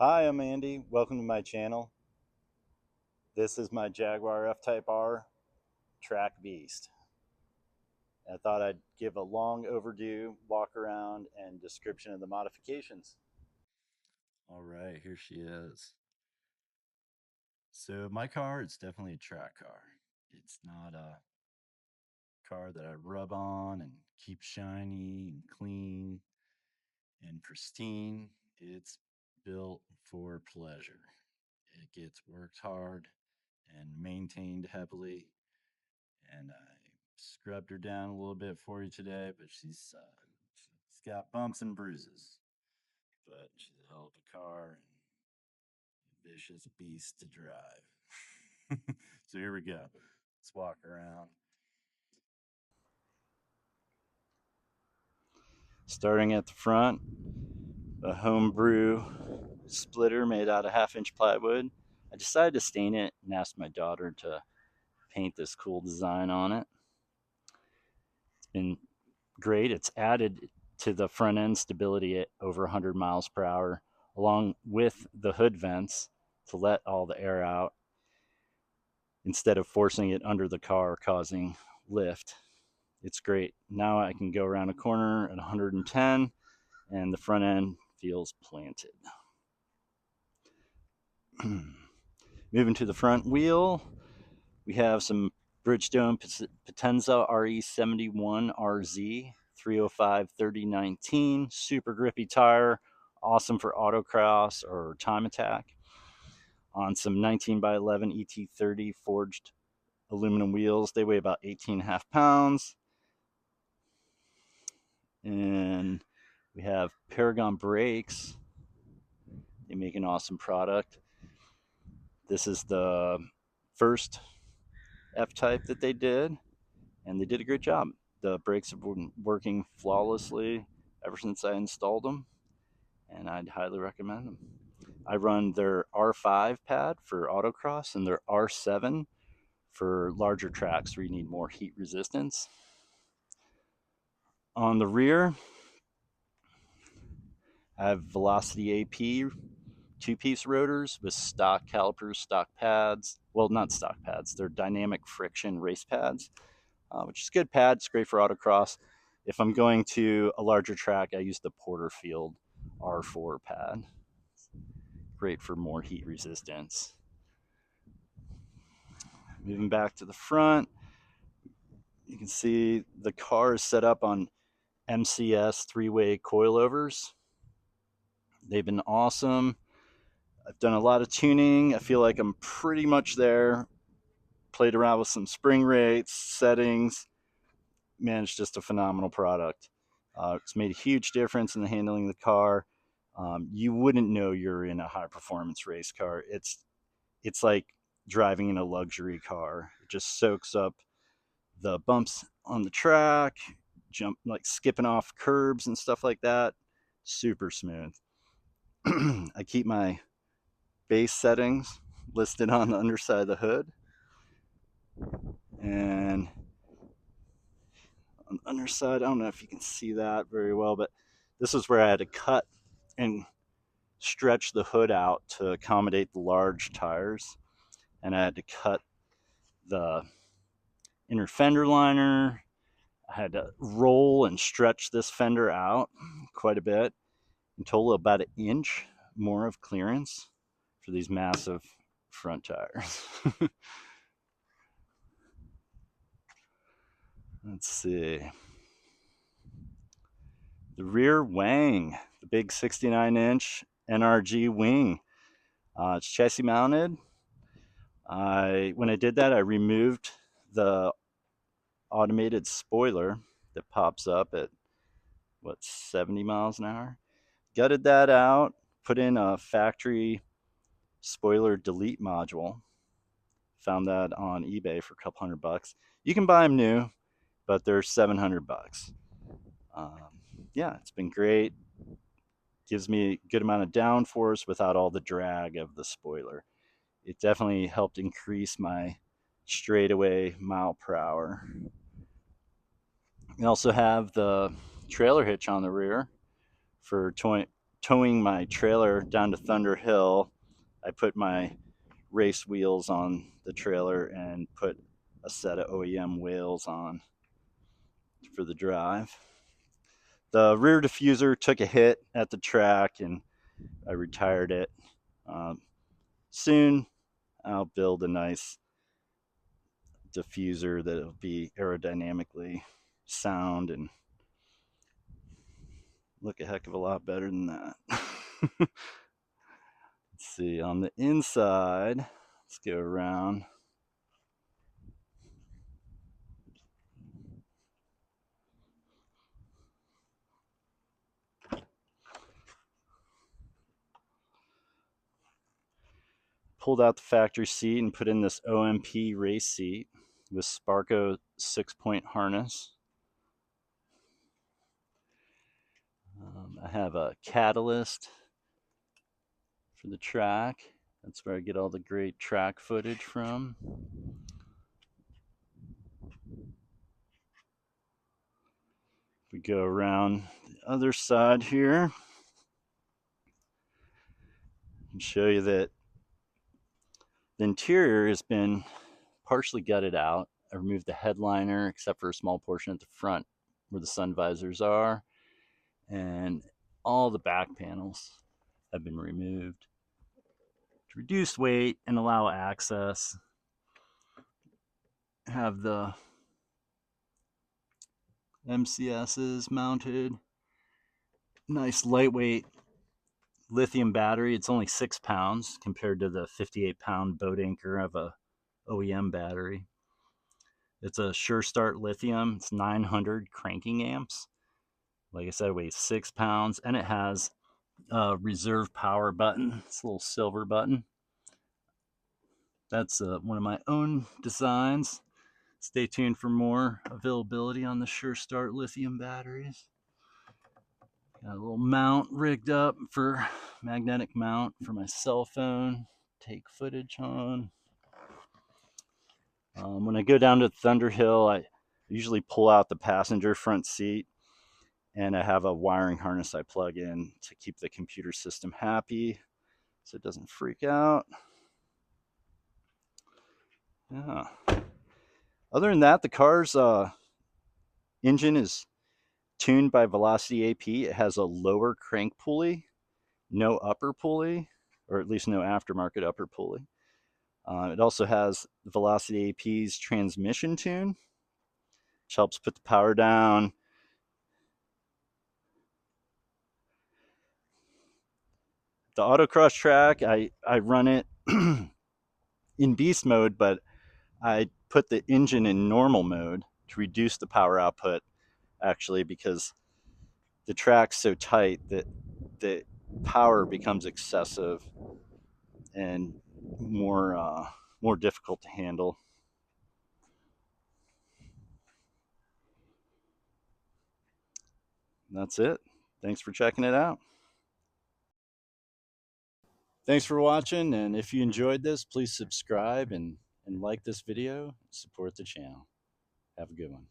Hi, I'm Andy. Welcome to my channel. This is my Jaguar F-Type R track beast. I thought I'd give a long overdue walk around and description of the modifications. All right, here she is. So my car, it's definitely a track car. It's not a car that I rub on and keep shiny and clean and pristine. It's built for pleasure. It gets worked hard and maintained heavily, and I scrubbed her down a little bit for you today, but she's got bumps and bruises, but she's a hell of a car and a vicious beast to drive. So here we go. Let's walk around. Starting at the front, a homebrew splitter made out of 1/2 inch plywood. I decided to stain it and asked my daughter to paint this cool design on it. It's been great. It's added to the front end stability at over 100 miles per hour, along with the hood vents to let all the air out instead of forcing it under the car, causing lift. It's great. Now I can go around a corner at 110 and the front end feels planted. Moving to the front wheel, we have some Bridgestone Potenza RE71 RZ 305 3019, super grippy tire, awesome for autocross or time attack. On some 19 by 11 ET30 forged aluminum wheels, they weigh about 18.5 pounds. And we have Paragon brakes. They make an awesome product. This is the first F-Type that they did, and they did a great job. The brakes have been working flawlessly ever since I installed them, and I'd highly recommend them. I run their R5 pad for autocross and their R7 for larger tracks where you need more heat resistance. On the rear, I have Velocity AP two-piece rotors with stock calipers, stock pads. Well, not stock pads, they're dynamic friction race pads, which is a good pad. It's great for autocross. If I'm going to a larger track, I use the Porterfield R4 pad. Great for more heat resistance. Moving back to the front, you can see the car is set up on MCS three-way coilovers. They've been awesome. I've done a lot of tuning. I feel like I'm pretty much there. Played around with some spring rates, settings. Man, it's just a phenomenal product. It's made a huge difference in the handling of the car. You wouldn't know you're in a high performance race car. It's like driving in a luxury car. It just soaks up the bumps on the track, jump like skipping off curbs and stuff like that. Super smooth. I keep my base settings listed on the underside of the hood. And on the underside, I don't know if you can see that very well, but this is where I had to cut and stretch the hood out to accommodate the large tires. And I had to cut the inner fender liner. I had to roll and stretch this fender out quite a bit, in total about an inch more of clearance for these massive front tires. Let's see. The rear wing, the big 69-inch NRG wing. It's chassis mounted. When I did that, I removed the automated spoiler that pops up at 70 miles an hour. Gutted that out, put in a factory spoiler delete module. Found that on eBay for a couple $100. You can buy them new, but they're $700. Um, yeah, it's been great. Gives me a good amount of downforce without all the drag of the spoiler. It definitely helped increase my straightaway mile per hour. We also have the trailer hitch on the rear for towing my trailer down to Thunder Hill, I put my race wheels on the trailer and put a set of OEM wheels on for the drive. The rear diffuser took a hit at the track and I retired it. Soon I'll build a nice diffuser that'll be aerodynamically sound and look a heck of a lot better than that. Let's see, on the inside, let's go around. Pulled out the factory seat and put in this OMP race seat with Sparco 6-point harness. I have a catalyst for the track. That's where I get all the great track footage from. We go around the other side here and show you that the interior has been partially gutted out. I removed the headliner except for a small portion at the front where the sun visors are, and all the back panels have been removed to reduce weight and allow access. Have the MCSs mounted. Nice lightweight lithium battery. It's only 6 pounds compared to the 58-pound boat anchor of a OEM battery. It's a SureStart lithium. It's 900 cranking amps. Like I said, it weighs 6 pounds, and it has a reserve power button. It's a little silver button. That's one of my own designs. Stay tuned for more availability on the SureStart lithium batteries. Got a little mount rigged up for magnetic mount for my cell phone. Take footage on. When I go down to Thunder Hill, I usually pull out the passenger front seat, and I have a wiring harness I plug in to keep the computer system happy so it doesn't freak out. Yeah. Other than that, the car's engine is tuned by Velocity AP. It has a lower crank pulley, no upper pulley, or at least no aftermarket upper pulley. It also has Velocity AP's transmission tune, which helps put the power down. The autocross track, I run it in beast mode, but I put the engine in normal mode to reduce the power output, actually, because the track's so tight that the power becomes excessive and more difficult to handle. That's it. Thanks for checking it out. Thanks for watching, and if you enjoyed this, please subscribe and like this video. Support the channel. Have a good one.